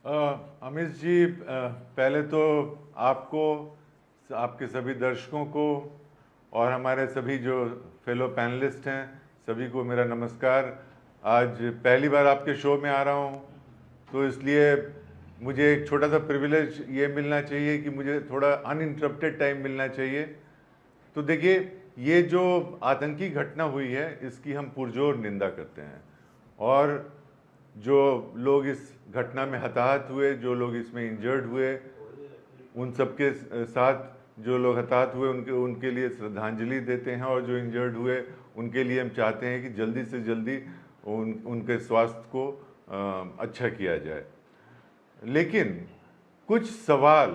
अमित जी, पहले तो आपको, आपके सभी दर्शकों को और हमारे सभी जो फेलो पैनलिस्ट हैं सभी को मेरा नमस्कार। आज पहली बार आपके शो में आ रहा हूँ, तो इसलिए मुझे एक छोटा सा प्रिविलेज ये मिलना चाहिए कि मुझे थोड़ा अनइंटरप्टेड टाइम मिलना चाहिए। तो देखिए, ये जो आतंकी घटना हुई है इसकी हम पुरजोर निंदा करते हैं, और जो लोग इस घटना में हताहत हुए, जो लोग इसमें इंजर्ड हुए, उन सबके साथ जो लोग हताहत हुए उनके लिए श्रद्धांजलि देते हैं, और जो इंजर्ड हुए उनके लिए हम चाहते हैं कि जल्दी से जल्दी उनके स्वास्थ्य को अच्छा किया जाए। लेकिन कुछ सवाल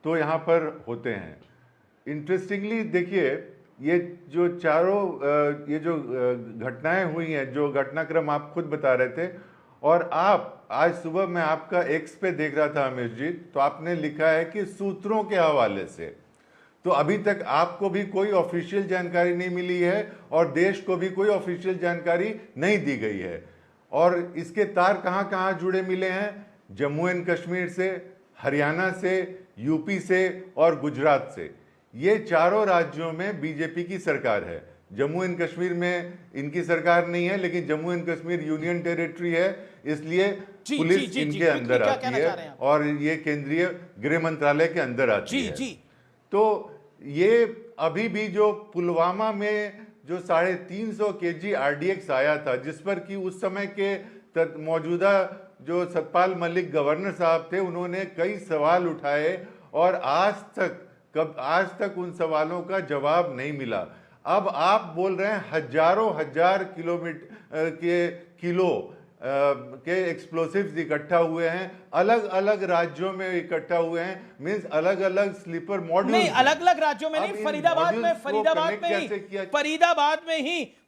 तो यहाँ पर होते हैं। इंटरेस्टिंगली देखिए, ये जो चारों ये जो घटनाएं हुई हैं, जो घटनाक्रम आप खुद बता रहे थे, और आप आज सुबह मैं आपका एक्स पे देख रहा था अमीर जी, तो आपने लिखा है कि सूत्रों के हवाले से। तो अभी तक आपको भी कोई ऑफिशियल जानकारी नहीं मिली है और देश को भी कोई ऑफिशियल जानकारी नहीं दी गई है। और इसके तार कहाँ कहाँ जुड़े मिले हैं? जम्मू एंड कश्मीर से, हरियाणा से, यूपी से और गुजरात से। ये चारों राज्यों में बीजेपी की सरकार है। जम्मू एंड कश्मीर में इनकी सरकार नहीं है, लेकिन Jammu and Kashmir union territory है, इसलिए पुलिस इनके अंदर आती है और ये केंद्रीय गृह मंत्रालय के अंदर आती है। तो ये अभी भी जो पुलवामा में जो 350 kg RDX आया था, जिस पर कि उस समय के मौजूदा जो सतपाल मलिक गवर्नर साहब थे, उन्होंने कई सवाल उठाए और आज तक उन सवालों का जवाब नहीं मिला। अब आप बोल रहे हैं हजारों हजार किलो के एक्सप्लोसिव्स इकट्ठा हुए हैं, अलग अलग राज्यों में इकट्ठा हुए हैं, मींस अलग अलग स्लीपर मॉड्यूल। नहीं, अलग अलग राज्यों में नहीं,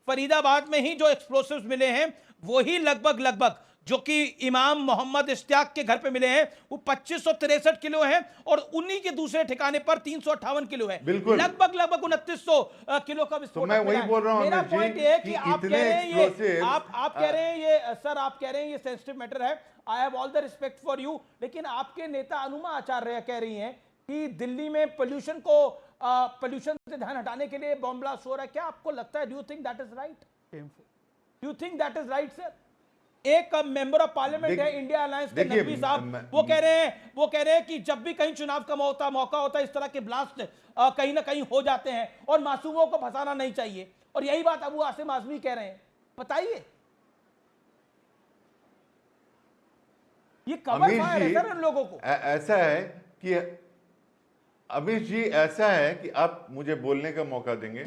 फरीदाबाद में ही जो एक्सप्लोसिव्स मिले हैं वही लगभग जो कि इमाम मोहम्मद इश्तियाक के घर पे मिले हैं वो 2563 किलो हैं, और उन्हीं के दूसरे ठिकाने पर 358 किलो है। लगभग 2900 किलो का विस्फोट। तो मैं वही बोल रहा हूं। मेरा पॉइंट ये है कि आप कह रहे हैं ये आप कह रहे हैं ये सर, आप कह रहे हैं ये सेंसिटिव मैटर है। I have all the respect for you, लेकिन आपके नेता अनुमा आचार्य कह रही हैं कि दिल्ली में पोल्यूशन से ध्यान हटाने के लिए बॉम्ब ब्लास्ट हो रहा है। क्या आपको लगता है, do you think that is right? Do you think that is right sir? एक मेंबर ऑफ पार्लियामेंट है इंडिया अलायंस के नकवी साहब, वो कह रहे हैं कि जब भी कहीं चुनाव का मौका होता है इस तरह के ब्लास्ट कहीं ना कहीं हो जाते हैं और मासूमों को फंसाना नहीं चाहिए, और यही बात अबू आसिम आजमी कह रहे हैं। बताइए, ये कवर फायर है सर इन लोगों को। ऐसा है कि अमित जी, ऐसा है कि आप मुझे बोलने का मौका देंगे।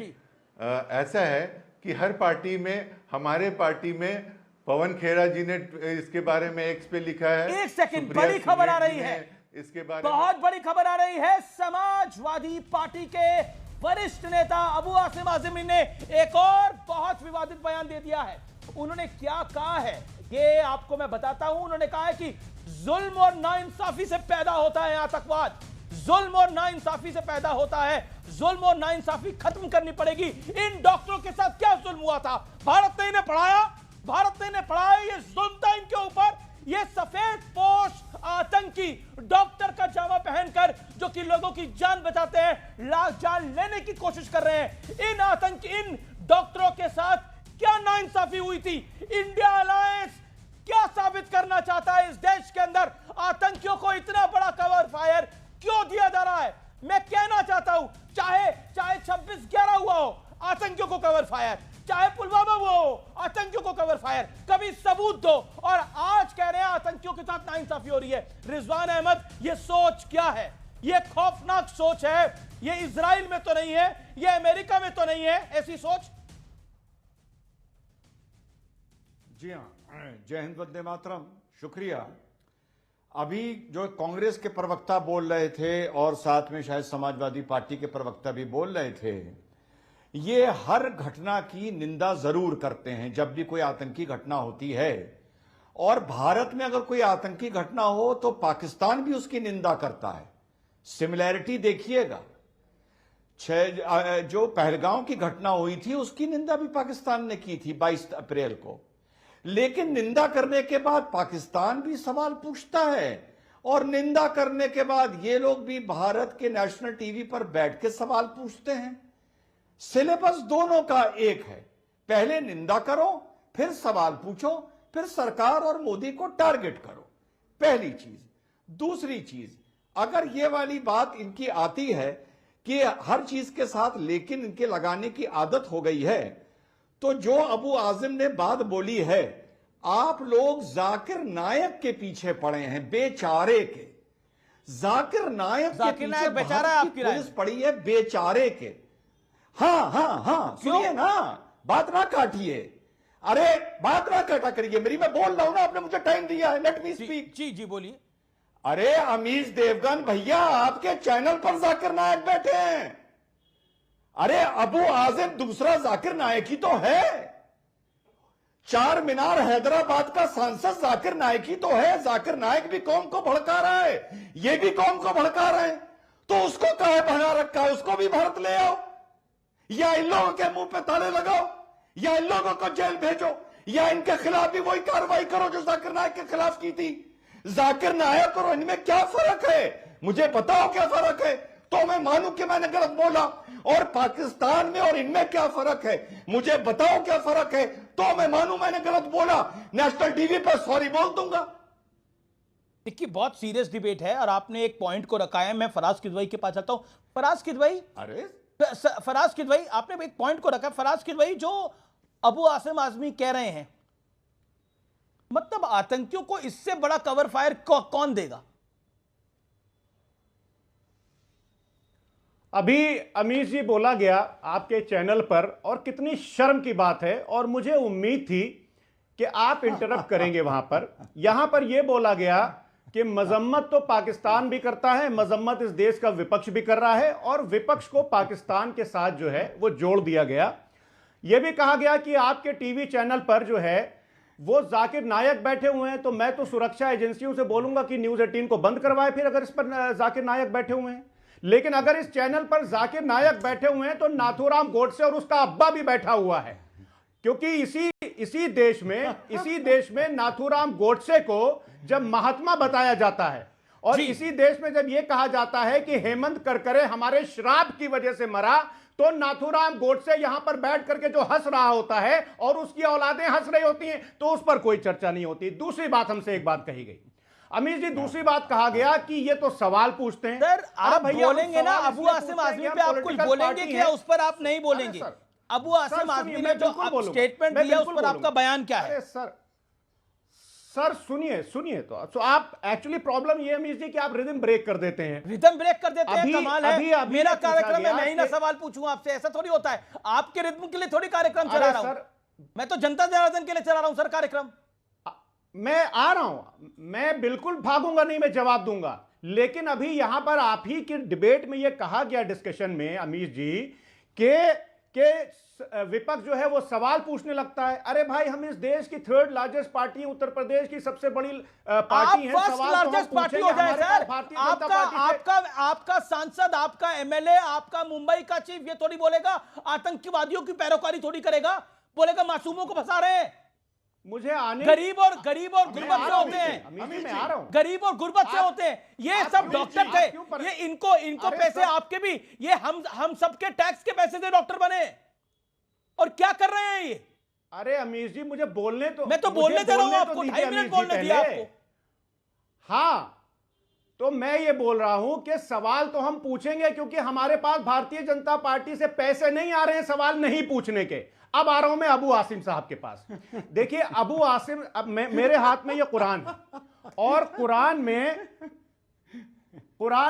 ऐसा है कि हर पार्टी में, हमारे पार्टी में पवन खेरा जी ने इसके बारे में एक्स पे लिखा है। एक सेकंड, बड़ी खबर आ रही है इसके बारे में, बहुत बड़ी खबर आ रही है। समाजवादी पार्टी के वरिष्ठ नेता अबू आसिम आजमी ने एक और बहुत विवादित बयान दे दिया है। उन्होंने क्या कहा है ये आपको मैं बताता हूं। उन्होंने कहा है कि जुल्म और नाइंसाफी से पैदा होता है आतंकवाद, जुल्म और नाइंसाफी से पैदा होता है, जुल्म और नाइंसाफी खत्म करनी पड़ेगी। इन डॉक्टरों के साथ क्या जुल्म हुआ था? भारत ने इन्हें पढ़ाया, ये जुल्म था इनके ऊपर। ये सफेद पोश आतंकी डॉक्टर का जामा पहनकर जो कि लोगों की जान बचाते हैं, जान लेने की कोशिश कर रहे हैं। इन डॉक्टरों के साथ क्या नाइंसाफी हुई थी? इंडिया अलायंस क्या साबित करना चाहता है? इस देश के अंदर आतंकियों को इतना बड़ा कवर फायर क्यों दिया जा रहा है? मैं कहना चाहता हूं, चाहे 26/11 हुआ हो, आतंकियों को कवर फायर, चाहे पुलवामा वो हो, आतंकियों को कवर फायर, कभी सबूत दो। और आज कह रहे हैं आतंकियों के साथ नाइंसाफी हो रही है। रिजवान अहमद, ये सोच क्या है? ये खौफनाक सोच है। ये इजराइल में तो नहीं है, ये अमेरिका में तो नहीं है ऐसी सोच। जी हाँ, जय हिंद, वंदे मातरम। शुक्रिया। अभी जो कांग्रेस के प्रवक्ता बोल रहे थे और साथ में शायद समाजवादी पार्टी के प्रवक्ता भी बोल रहे थे, ये हर घटना की निंदा जरूर करते हैं जब भी कोई आतंकी घटना होती है, और भारत में अगर कोई आतंकी घटना हो तो पाकिस्तान भी उसकी निंदा करता है। सिमिलैरिटी देखिएगा, जो पहलगांव की घटना हुई थी उसकी निंदा भी पाकिस्तान ने की थी 22 अप्रैल को। लेकिन निंदा करने के बाद पाकिस्तान भी सवाल पूछता है, और निंदा करने के बाद ये लोग भी भारत के नेशनल टीवी पर बैठ के सवाल पूछते हैं। सिलेबस दोनों का एक है, पहले निंदा करो, फिर सवाल पूछो, फिर सरकार और मोदी को टारगेट करो, पहली चीज। दूसरी चीज, अगर ये वाली बात इनकी आती है कि हर चीज के साथ लेकिन इनके लगाने की आदत हो गई है, तो जो अबू आसिम ने बात बोली है, आप लोग जाकिर नायक के पीछे पड़े हैं, बेचारे के। जाकिर नायक के जाकिर पीछे नायक बेचारा भारत की आपकी राय पुलिस पड़ी है, बेचारे के। हाँ, सुनिए ना, बात ना काटिए। अरे बात ना काटा करिए मेरी, मैं बोल रहा हूं ना, आपने मुझे टाइम दिया है, लेट मी स्पीक। जी जी बोलिए। अरे अमीश देवगन भैया, आपके चैनल पर जाकिर नायक बैठे हैं। अरे अबू आसिम दूसरा जाकिर नायक ही तो है। चार मीनार हैदराबाद का सांसद जाकिर नायक ही तो है। जाकिर नायक भी कौम को भड़का रहा है, ये भी कौम को भड़का रहे हैं, तो उसको कहा बना रखा है, उसको भी भारत ले आओ, या इन लोगों के मुंह पे ताले लगाओ, या इन लोगों को जेल भेजो, या इनके खिलाफ भी वही कार्रवाई करो जो जाकिर नायक के खिलाफ की थी। जाकिर नायक और इनमें क्या फर्क है, मुझे बताओ क्या फर्क है, तो मैं मानूं कि मैंने गलत बोला। और पाकिस्तान में और इनमें क्या फर्क है, मुझे बताओ क्या फर्क है, तो मैं मानूं मैंने गलत बोला, नेशनल टीवी पर सॉरी बोल दूंगा। देखिए बहुत सीरियस डिबेट है और आपने एक पॉइंट को रखा है। मैं फराज किदवई के पास आता हूं। फराज किदवई, फराज किदवई, आपने एक पॉइंट को रखा। फराज किदवई, जो अबू आसिम आजमी कह रहे हैं, मतलब आतंकियों को इससे बड़ा कवर फायर कौन देगा? अभी अमीश जी बोला गया आपके चैनल पर, और कितनी शर्म की बात है, और मुझे उम्मीद थी कि आप इंटरप्ट करेंगे वहां पर। यहां पर यह बोला गया कि मजम्मत तो पाकिस्तान भी करता है, मजम्मत इस देश का विपक्ष भी कर रहा है, और विपक्ष को पाकिस्तान के साथ जो है वो जोड़ दिया गया। यह भी कहा गया कि आपके टीवी चैनल पर जो है वो जाकिर नायक बैठे हुए हैं, तो मैं तो सुरक्षा एजेंसियों से बोलूंगा कि न्यूज 18 को बंद करवाए फिर, अगर इस पर जाकिर नायक बैठे हुए हैं। लेकिन अगर इस चैनल पर जाकिर नायक बैठे हुए हैं तो नाथूराम गोडसे और उसका अब्बा भी बैठा हुआ है, क्योंकि इसी देश में नाथूराम गोडसे को जब महात्मा बताया जाता है, और इसी देश में जब यह कहा जाता है कि हेमंत करकरे हमारे श्राप की वजह से मरा, तो नाथूराम गोडसे यहां पर बैठ करके जो हंस रहा होता है और उसकी औलादें हंस रही होती हैं, तो उस पर कोई चर्चा नहीं होती। दूसरी बात, हमसे एक बात कही गई अमीर जी, दूसरी बात कहा गया कि ये तो सवाल पूछते हैं। सर आप बोलेंगे ना अबू आसिम आजमी पे, आप कुछ बोलेंगे क्या उस पर? आप नहीं बोलेंगे? अबू आसिम आजमी ने जो स्टेटमेंट दिया उस पर आपका बयान क्या है? सर सुनिए तो आप एक्चुअली प्रॉब्लम ये अमीर जी कि आप रिदम ब्रेक कर देते हैं। रिदम ब्रेक कर देते हैं, कमाल है। मेरा कार्यक्रम है, मैं ही ना सवाल पूछूं आपसे, ऐसा थोड़ी होता है। आपके रिदम के लिए थोड़ी कार्यक्रम चला रहा हूं मैं, तो जनता जनार्दन के लिए चला रहा हूं सर कार्यक्रम। मैं आ रहा हूं, मैं बिल्कुल भागूंगा नहीं, मैं जवाब दूंगा। लेकिन अभी यहां पर आप ही की डिबेट में यह कहा गया डिस्कशन में अमीर जी के विपक्ष जो है वो सवाल पूछने लगता है। अरे भाई, हम इस देश की third largest party, Uttar Pradesh की सबसे बड़ी पार्टी है, फर्स्ट लार्जेस्ट पार्टी हो जाए सर। आपका सांसद, आपका एमएलए, आपका मुंबई का चीफ ये थोड़ी बोलेगा आतंकवादियों की पैरोकारी थोड़ी करेगा, बोलेगा मासूमों को फंसा रहे हैं। मुझे आने गरीब और गुर्बत से होते हैं, मैं आ रहा हूं, गरीब और गुर्बत से होते हैं। ये सब डॉक्टर थे, ये इनको पैसे आपके भी, ये हम सबके टैक्स के पैसे से डॉक्टर बने, और क्या कर रहे हैं ये? अरे अमीर जी, मुझे बोलने तो, मैं तो बोलने दे रहा हूं आपको, 2.5 मिनट बोलने दिया आपको। हाँ, तो मैं ये बोल रहा हूं कि सवाल तो हम पूछेंगे, क्योंकि हमारे पास भारतीय जनता पार्टी से पैसे नहीं आ रहे हैं सवाल नहीं पूछने के। अब आ रहा हूं मैं अबू आसिम साहब के पास। देखिए अबू आसिम, अब मेरे हाथ में ये कुरान है, और कुरान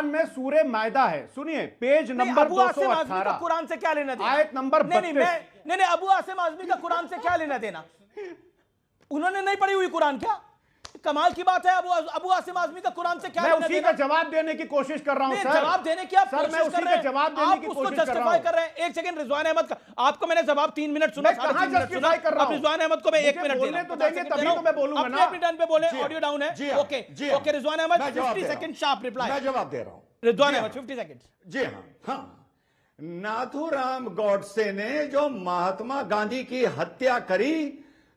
में सूरे मायदा है। सुनिए, पेज नंबर 218। कुरान से क्या लेना देना? आयत नंबर 32। नहीं, अबू आसिम आजमी का कुरान से क्या लेना देना? उन्होंने नहीं पढ़ी हुई कुरान क्या? कमाल की बात है। अबू आसिम आजमी का कुरान से क्या मैं उसी का जवाब देने की कोशिश कर रहा हूं सर। जवाब देने की आप सर, मैं उसी का जवाब देने की कोशिश कर रहा हूं। कर रहे हैं। एक सेकंड, रिजवान अहमद का आपको मैंने जवाब 3 मिनट सुना, मैं कहां जस्टिफाई कर रहा हूं? रिजवान अहमद को मैं 1 मिनट बोलने तो देंगे, तभी तो मैं बोलूंगा ना। अपने टर्न पे बोले, ऑडियो डाउन है। Okay Rizwan Ahmed, 50 second sharp reply. मैं जवाब दे रहा हूं रिजवान अहमद, 50 सेकंड। जी हाँ, नाथूराम गोडसे ने जो महात्मा गांधी की हत्या करी,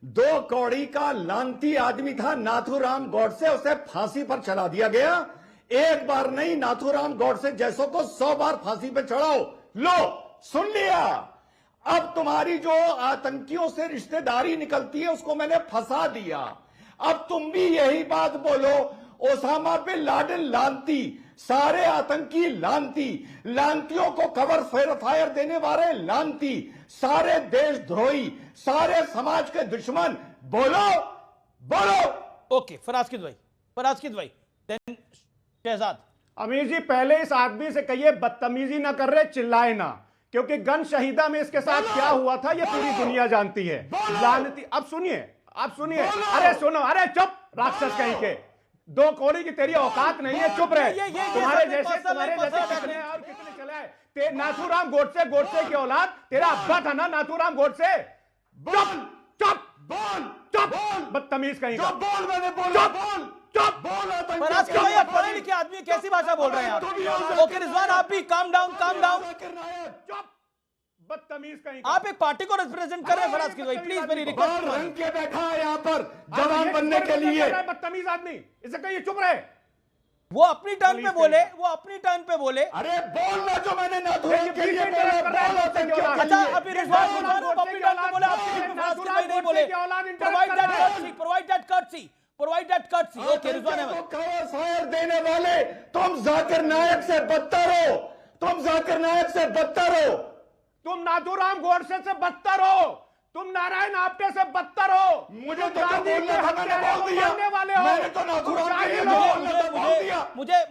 2 कौड़ी का लांती आदमी था नाथूराम गॉडसे, उसे फांसी पर चढ़ा दिया गया। एक बार नहीं, नाथूराम गॉडसे जैसों को 100 बार फांसी पर चढ़ाओ। लो, सुन लिया। अब तुम्हारी जो आतंकियों से रिश्तेदारी निकलती है उसको मैंने फंसा दिया। अब तुम भी यही बात बोलो, ओसामा बिन लादेन लांती, सारे आतंकी लांती, लांतियों को कवर फायर देने वाले लांती, सारे देशद्रोही, सारे समाज के दुश्मन। बोलो बोलो। ओके, फराज भाई, देन शहजाद। अमीर जी, पहले इस आदमी से कहिए बदतमीजी ना कर रहे, चिल्लाए ना, क्योंकि गन शहीदा में इसके साथ क्या हुआ था ये पूरी दुनिया जानती है। लानती, अब सुनिए, अरे सुनो, अरे चुप, राक्षस कहीं के। 2 कौड़ी की तेरी औकात नहीं है, चुप रहे। तुम्हारे जैसे कितने और कितने चले। नाथूराम गोडसे की औलाद, तेरा अब्बा था ना नाथूराम गोडसे। चुप, बदतमीज कहीं का। बोल, मैंने बोला, बोल, चुप, बोल। फराज भाई, आप पढ़े लिखे आदमी, कैसी भाषा बोल रहे हैं आप? ओके रिजवान, आप भी काम डाउन। चुप, बदतमीज कहीं का। आप एक पार्टी को रिप्रेजेंट कर रहे हैं फराज भाई, प्लीज मेरी रिक्वेस्ट। रंग के बैठा है यहाँ पर जवान बनने के लिए। बदतमीज आदमी, इसे कहिए चुप रहे। वो अपनी टर्न पे बोले। अरे बोलना जो मैंने नाथूराम के लिए बोला। अच्छा, अभी रिजवान वो अपनी टर्न पे बोले, आपके फराज भाई नहीं बोले। Provide that courtesy. Okay Rizwan Ahmed. Cover fire देने वाले तुम जाकिर नायक से बदतर हो। तुम नाथूराम गोडसे से बदतर हो, तुम नारायण आप्टे से बदतर हो। मुझे तो बोलना था, मैंने बोल दिया। मैंने तो नाथूराम के लिए बोलना था, बोल दिया। मुझे एक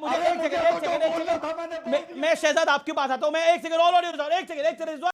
सेकंड, मैं शहजाद आपकी बात आता हूं। मैं एक सेकंड,